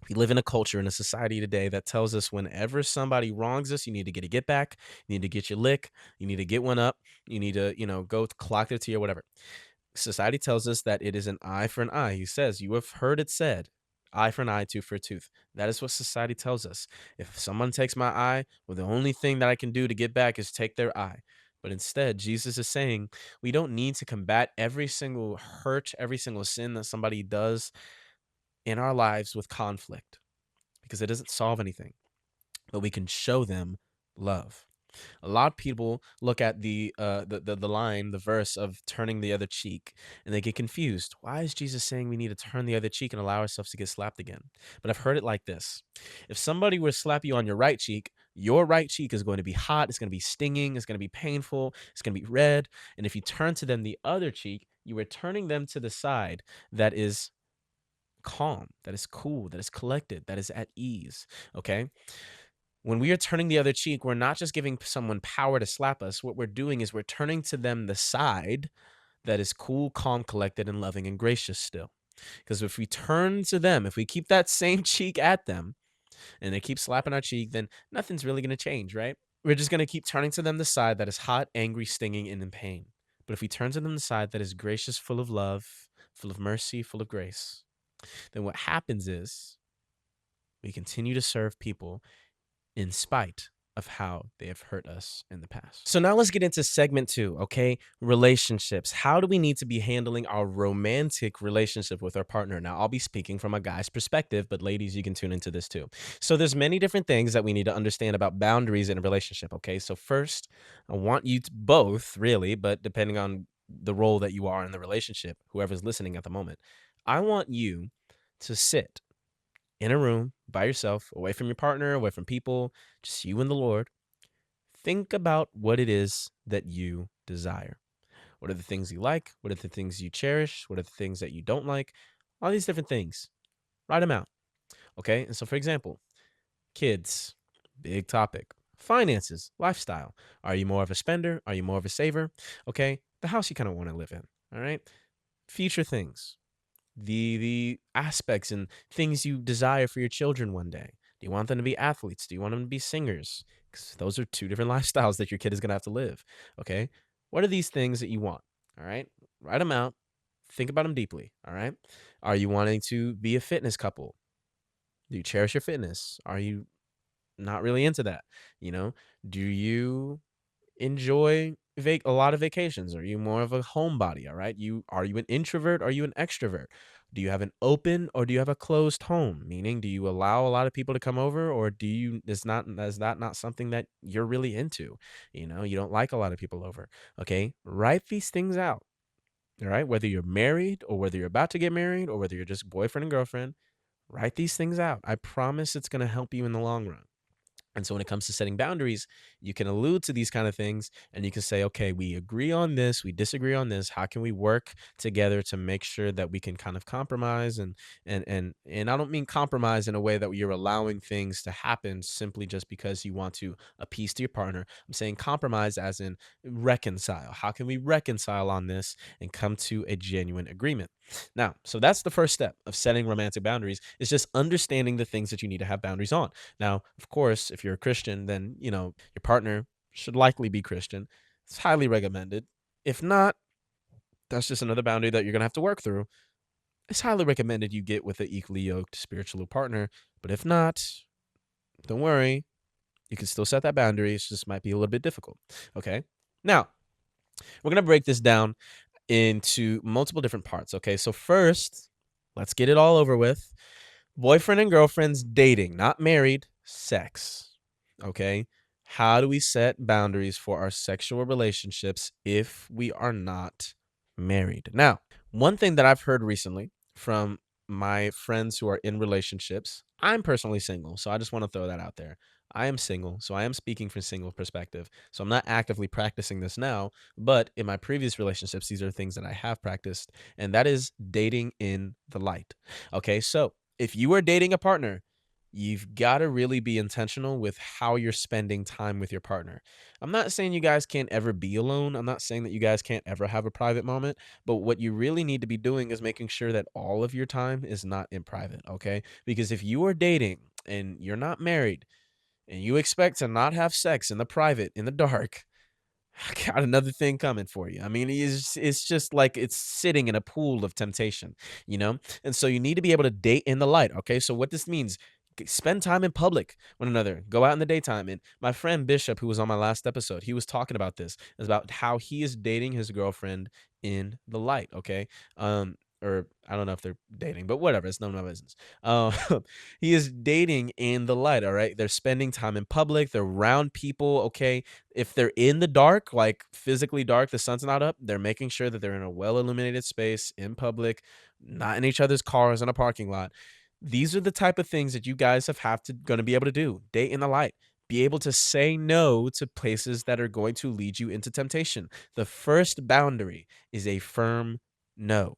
we live in a culture, in a society today that tells us whenever somebody wrongs us, you need to get a get back, you need to get your lick, you need to get one up, you need to, go clock their tea or whatever. Society tells us that it is an eye for an eye. He says, you have heard it said, eye for an eye, tooth for a tooth. That is what society tells us. If someone takes my eye, well, the only thing that I can do to get back is take their eye. But instead, Jesus is saying we don't need to combat every single hurt, every single sin that somebody does in our lives with conflict because it doesn't solve anything, but we can show them love. A lot of people look at the line, the verse of turning the other cheek, and they get confused. Why is Jesus saying we need to turn the other cheek and allow ourselves to get slapped again? But I've heard it like this: if somebody were to slap you on your right cheek is going to be hot, it's going to be stinging, it's going to be painful, it's going to be red. And if you turn to them the other cheek, you are turning them to the side that is calm, that is cool, that is collected, that is at ease. Okay. When we are turning the other cheek, we're not just giving someone power to slap us. What we're doing is we're turning to them the side that is cool, calm, collected, and loving and gracious still. Because if we turn to them, if we keep that same cheek at them and they keep slapping our cheek, then nothing's really going to change, right? We're just going to keep turning to them the side that is hot, angry, stinging, and in pain. But if we turn to them the side that is gracious, full of love, full of mercy, full of grace, then what happens is we continue to serve people in spite of how they have hurt us in the past. So now let's get into segment 2, okay? Relationships. How do we need to be handling our romantic relationship with our partner? Now, I'll be speaking from a guy's perspective, but ladies, you can tune into this too. So there's many different things that we need to understand about boundaries in a relationship, okay? So first, I want you to both, really, but depending on the role that you are in the relationship, whoever's listening at the moment, I want you to sit in a room by yourself, away from your partner, away from people, just you and the Lord. think about what it is that you desire. What are the things you like? What are the things you cherish? What are the things that you don't like? All these different things. Write them out. Okay. And so, for example, kids, big topic. Finances, lifestyle. Are you more of a spender? Are you more of a saver? Okay. The house you kind of want to live in. All right. Future things, the aspects and things you desire for your children one day. Do you want them to be athletes? Do you want them to be singers? Because those are two different lifestyles that your kid is going to have to live. Okay. What are these things that you want? All right. Write them out. Think about them deeply. All right. Are you wanting to be a fitness couple? Do you cherish your fitness? Are you not really into that? You know, do you enjoy a lot of vacations? Are you more of a homebody? All right. Are you an introvert? Are you an extrovert? Do you have an open or do you have a closed home? Meaning, do you allow a lot of people to come over, or do you is that not something that you're really into? You don't like a lot of people over. Okay. Write these things out. All right. Whether you're married or whether you're about to get married or whether you're just boyfriend and girlfriend, write these things out. I promise it's going to help you in the long run. And so when it comes to setting boundaries, you can allude to these kind of things and you can say, okay, we agree on this, we disagree on this. How can we work together to make sure that we can kind of compromise and I don't mean compromise in a way that you're allowing things to happen simply just because you want to appease to your partner. I'm saying compromise as in reconcile. How can we reconcile on this and come to a genuine agreement? Now, so that's the first step of setting romantic boundaries, is just understanding the things that you need to have boundaries on. Now, of course, if you're a Christian, then, your partner should likely be Christian. It's highly recommended. If not, that's just another boundary that you're going to have to work through. It's highly recommended you get with an equally yoked spiritual partner. But if not, don't worry. You can still set that boundary. It just might be a little bit difficult. Okay. Now, we're going to break this down into multiple different parts. Okay. So, first, let's get it all over with. Boyfriend and girlfriends dating, not married, sex. Okay. How do we set boundaries for our sexual relationships if we are not married? Now, one thing that I've heard recently from my friends who are in relationships, I'm personally single, so I just want to throw that out there. I am single, so I am speaking from single perspective. So I'm not actively practicing this now, but in my previous relationships, these are things that I have practiced, and that is dating in the light. Okay, so if you are dating a partner, you've got to really be intentional with how you're spending time with your partner. I'm not saying you guys can't ever be alone. I'm not saying that you guys can't ever have a private moment, but what you really need to be doing is making sure that all of your time is not in private, okay? Because if you are dating and you're not married and you expect to not have sex in the private, in the dark, I got another thing coming for you. I mean, it's just like it's sitting in a pool of temptation, you know? And so you need to be able to date in the light, okay? So what this means, spend time in public one another, go out in the daytime. And my friend Bishop, who was on my last episode, he was talking about this, is about how he is dating his girlfriend in the light, okay? Or I don't know if they're dating, but whatever, it's none of my business. Um, he is dating in the light, all right? They're spending time in public, they're around people, okay? If they're in the dark, like physically dark, the sun's not up, they're making sure that they're in a well illuminated space in public, not in each other's cars in a parking lot. These are the type of things that you guys have to going to be able to do. Date in the light. Be able to say no to places that are going to lead you into temptation. The first boundary is a firm no.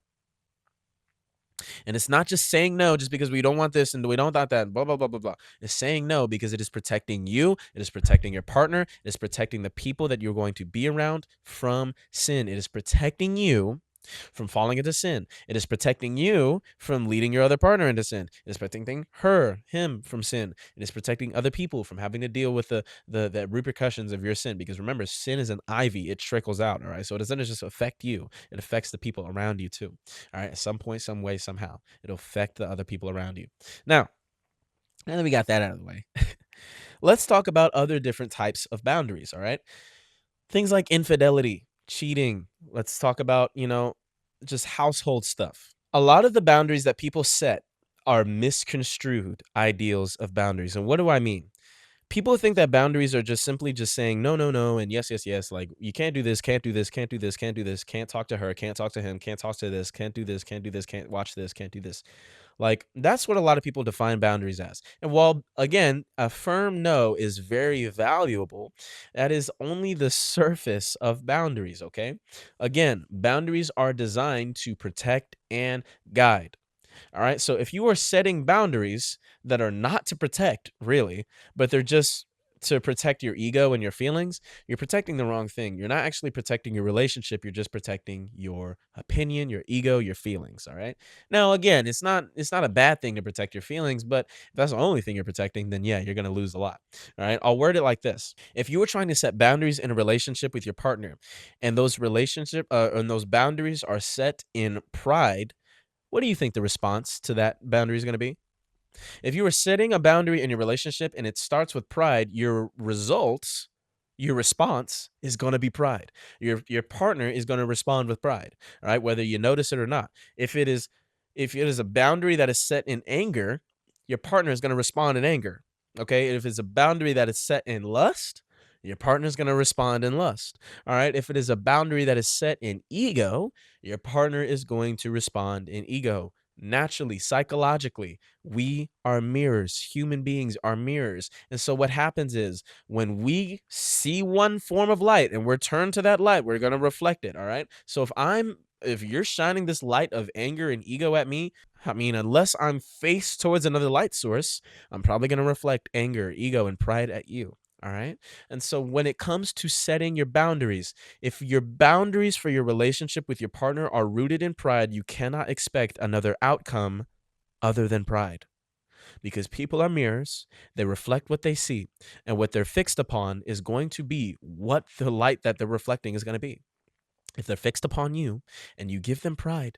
And it's not just saying no just because we don't want this and we don't want that, blah, blah, blah, blah, blah. It's saying no because it is protecting you, it is protecting your partner, it is protecting the people that you're going to be around from sin. It is protecting you from falling into sin. It is protecting you from leading your other partner into sin. It is protecting him from sin. It is protecting other people from having to deal with the repercussions of your sin. Because remember, sin is an ivy; it trickles out. All right, so it doesn't just affect you; it affects the people around you too. All right, at some point, some way, somehow, it'll affect the other people around you. Now that we got that out of the way, let's talk about other different types of boundaries. All right. Things like infidelity, cheating. Let's talk about, just household stuff. A lot of the boundaries that people set are misconstrued ideals of boundaries. And what do I mean? People think that boundaries are just simply just saying no, no, no, and yes, yes, yes. Like you can't do this, can't do this, can't do this, can't do this, can't talk to her, can't talk to him, can't talk to this, can't do this, can't do this, can't watch this, can't do this. Like, that's what a lot of people define boundaries as. And while, again, a firm no is very valuable, that is only the surface of boundaries, okay? Again, boundaries are designed to protect and guide. All right. So if you are setting boundaries that are not to protect, really, but they're just to protect your ego and your feelings, you're protecting the wrong thing. You're not actually protecting your relationship. You're just protecting your opinion, your ego, your feelings. All right. Now, again, it's not a bad thing to protect your feelings, but if that's the only thing you're protecting, then yeah, you're gonna lose a lot. All right. I'll word it like this. If you were trying to set boundaries in a relationship with your partner, and those boundaries are set in pride, what do you think the response to that boundary is going to be? If you are setting a boundary in your relationship and it starts with pride, your response is going to be pride. Your partner is going to respond with pride, all right, whether you notice it or not. If it is a boundary that is set in anger, your partner is going to respond in anger. Okay? If it's a boundary that is set in lust, your partner is going to respond in lust. All right? If it is a boundary that is set in ego, your partner is going to respond in ego. Naturally, psychologically, we are mirrors. Human beings are mirrors. And so what happens is when we see one form of light and we're turned to that light, we're going to reflect it. All right. So if you're shining this light of anger and ego at me, I mean, unless I'm faced towards another light source, I'm probably going to reflect anger, ego, and pride at you. All right. And so when it comes to setting your boundaries, if your boundaries for your relationship with your partner are rooted in pride, you cannot expect another outcome other than pride. Because people are mirrors, they reflect what they see, and what they're fixed upon is going to be what the light that they're reflecting is going to be. If they're fixed upon you and you give them pride,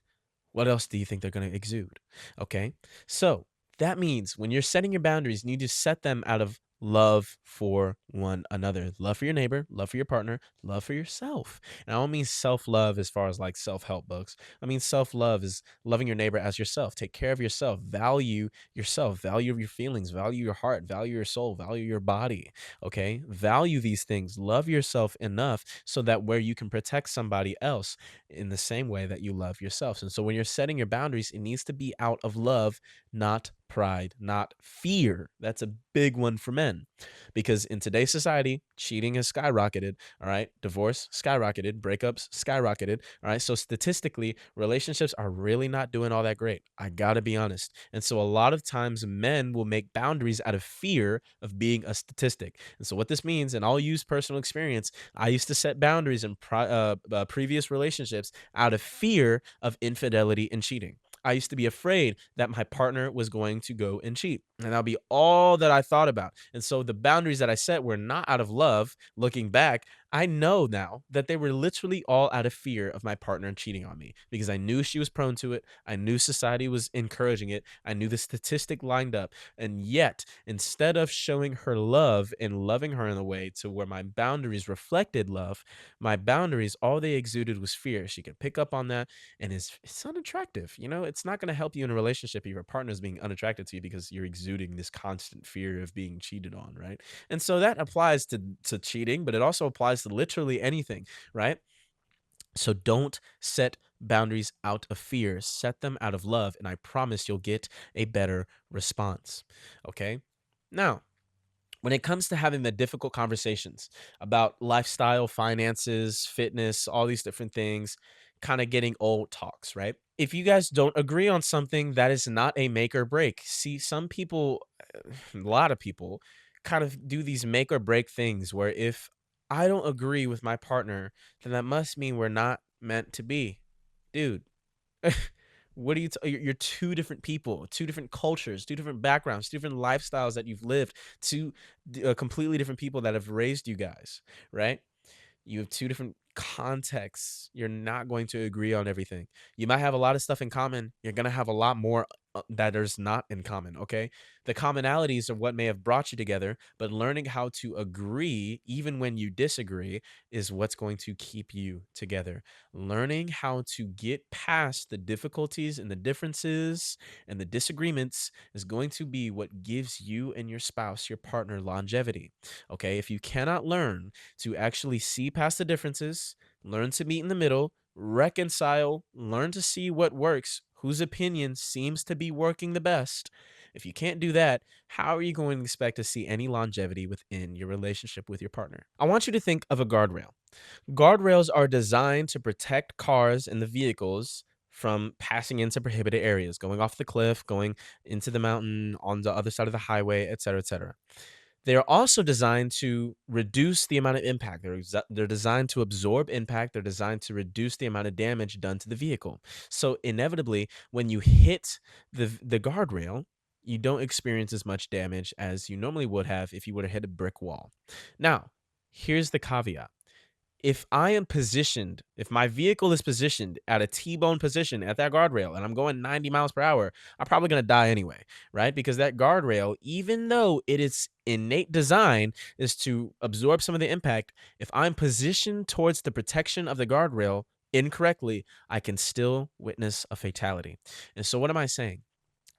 what else do you think they're going to exude? Okay. So that means when you're setting your boundaries, you need to set them out of love for one another, love for your neighbor, love for your partner, love for yourself. And I don't mean self love as far as like self help books. I mean, self love is loving your neighbor as yourself. Take care of yourself, value your feelings, value your heart, value your soul, value your body. Okay. Value these things, love yourself enough so that where you can protect somebody else in the same way that you love yourself. And so when you're setting your boundaries, it needs to be out of love, not pride, not fear. That's a big one for men because in today's society, cheating has skyrocketed. All right. Divorce skyrocketed, breakups skyrocketed. All right. So statistically, relationships are really not doing all that great. I got to be honest. And so a lot of times men will make boundaries out of fear of being a statistic. And so what this means, and I'll use personal experience, I used to set boundaries in previous relationships out of fear of infidelity and cheating. I used to be afraid that my partner was going to go and cheat. And that'll be all that I thought about. And so the boundaries that I set were not out of love. Looking back, I know now that they were literally all out of fear of my partner cheating on me because I knew she was prone to it. I knew society was encouraging it. I knew the statistic lined up. And yet, instead of showing her love and loving her in a way to where my boundaries reflected love, my boundaries, all they exuded was fear. She could pick up on that and it's unattractive. It's not going to help you in a relationship if your partner is being unattracted to you because you're exuding this constant fear of being cheated on, right? And so that applies to cheating, but it also applies to literally anything, right? So don't set boundaries out of fear, set them out of love, and I promise you'll get a better response. Okay? Now, when it comes to having the difficult conversations about lifestyle, finances, fitness, all these different things, kind of getting old talks, right? If you guys don't agree on something, that is not a make or break. See, some people, a lot of people, kind of do these make or break things where if I don't agree with my partner, then that must mean we're not meant to be. Dude, what are you're two different people, two different cultures, two different backgrounds, two different lifestyles that you've lived, two completely different people that have raised you guys, right? You have two different contexts. You're not going to agree on everything. You might have a lot of stuff in common. You're going to have a lot more that is not in common, okay? The commonalities are what may have brought you together, but learning how to agree even when you disagree is what's going to keep you together. Learning how to get past the difficulties and the differences and the disagreements is going to be what gives you and your spouse, your partner, longevity. Okay? If you cannot learn to actually see past the differences, learn to meet in the middle, reconcile, learn to see what works, whose opinion seems to be working the best, if you can't do that, how are you going to expect to see any longevity within your relationship with your partner? I want you to think of a guardrail. Guardrails are designed to protect cars and the vehicles from passing into prohibited areas, going off the cliff, going into the mountain, on the other side of the highway, et cetera, et cetera. They're also designed to reduce the amount of impact. They're designed to absorb impact. They're designed to reduce the amount of damage done to the vehicle. So inevitably, when you hit the guardrail, you don't experience as much damage as you normally would have if you would have hit a brick wall. Now, here's the caveat. If I am positioned, if my vehicle is positioned at a T-bone position at that guardrail and I'm going 90 miles per hour, I'm probably going to die anyway, right? Because that guardrail, even though it is innate design is to absorb some of the impact, if I'm positioned towards the protection of the guardrail incorrectly, I can still witness a fatality. And so what am I saying?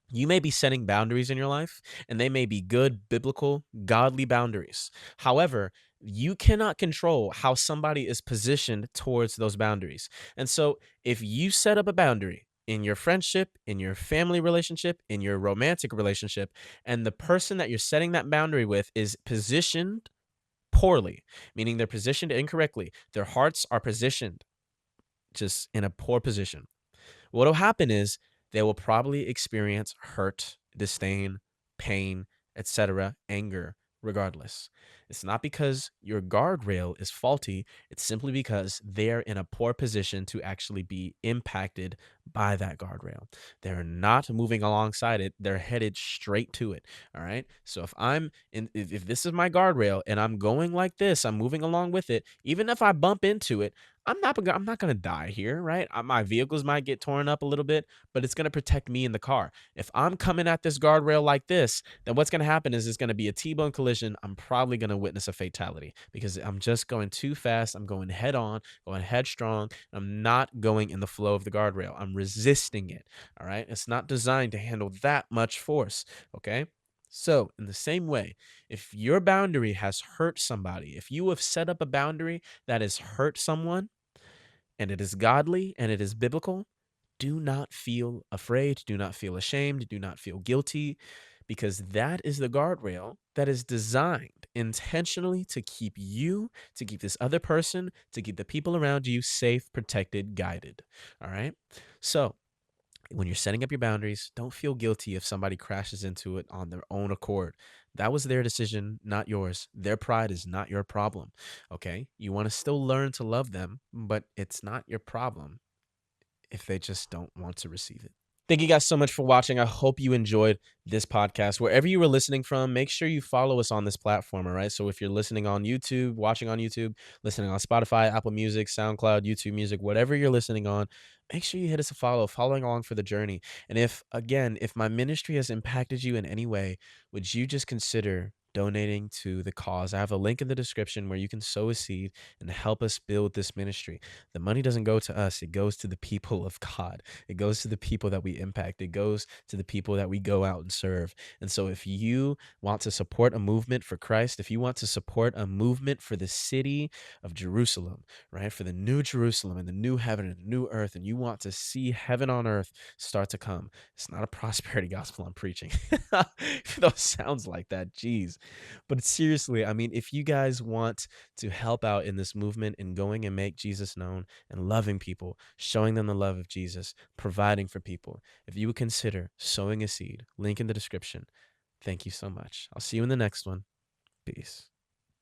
You may be setting boundaries in your life, and they may be good, biblical, godly boundaries. However, you cannot control how somebody is positioned towards those boundaries. And so, if you set up a boundary in your friendship, in your family relationship, in your romantic relationship, and the person that you're setting that boundary with is positioned poorly, meaning they're positioned incorrectly, their hearts are positioned just in a poor position, what'll happen is they will probably experience hurt, disdain, pain, etc., anger, regardless. It's not because your guardrail is faulty, it's simply because they're in a poor position to actually be impacted by that guardrail. They're not moving alongside it, they're headed straight to it. All right. So if this is my guardrail and I'm going like this, I'm moving along with it, even if I bump into it, I'm not gonna die here, right? My vehicles might get torn up a little bit, but it's gonna protect me in the car. If I'm coming at this guardrail like this, then what's gonna happen is it's gonna be a T-bone collision. I'm probably gonna witness a fatality because I'm just going too fast. I'm going head on, going headstrong. I'm not going in the flow of the guardrail. I'm resisting it. All right. It's not designed to handle that much force. Okay. So, in the same way, if your boundary has hurt somebody, if you have set up a boundary that has hurt someone, and it is godly and it is biblical, do not feel afraid, do not feel ashamed, do not feel guilty, because that is the guardrail that is designed intentionally to keep you, to keep this other person, to keep the people around you safe, protected, guided. All right. So, when you're setting up your boundaries, don't feel guilty if somebody crashes into it on their own accord. That was their decision, not yours. Their pride is not your problem. Okay. You want to still learn to love them, but it's not your problem if they just don't want to receive it. Thank you guys so much for watching. I hope you enjoyed this podcast. Wherever you were listening from, make sure you follow us on this platform, all right? So if you're listening on YouTube, watching on YouTube, listening on Spotify, Apple Music, SoundCloud, YouTube Music, whatever you're listening on, make sure you hit us a follow, following along for the journey. And if my ministry has impacted you in any way, would you just consider donating to the cause? I have a link in the description where you can sow a seed and help us build this ministry. The money doesn't go to us, it goes to the people of God. It goes to the people that we impact. It goes to the people that we go out and serve. And so if you want to support a movement for Christ, if you want to support a movement for the city of Jerusalem, right? For the new Jerusalem and the new heaven and the new earth, and you want to see heaven on earth start to come. It's not a prosperity gospel I'm preaching. Though it sounds like that. Jeez. But seriously, I mean, if you guys want to help out in this movement and going and make Jesus known and loving people, showing them the love of Jesus, providing for people, if you would consider sowing a seed, link in the description. Thank you so much. I'll see you in the next one. Peace.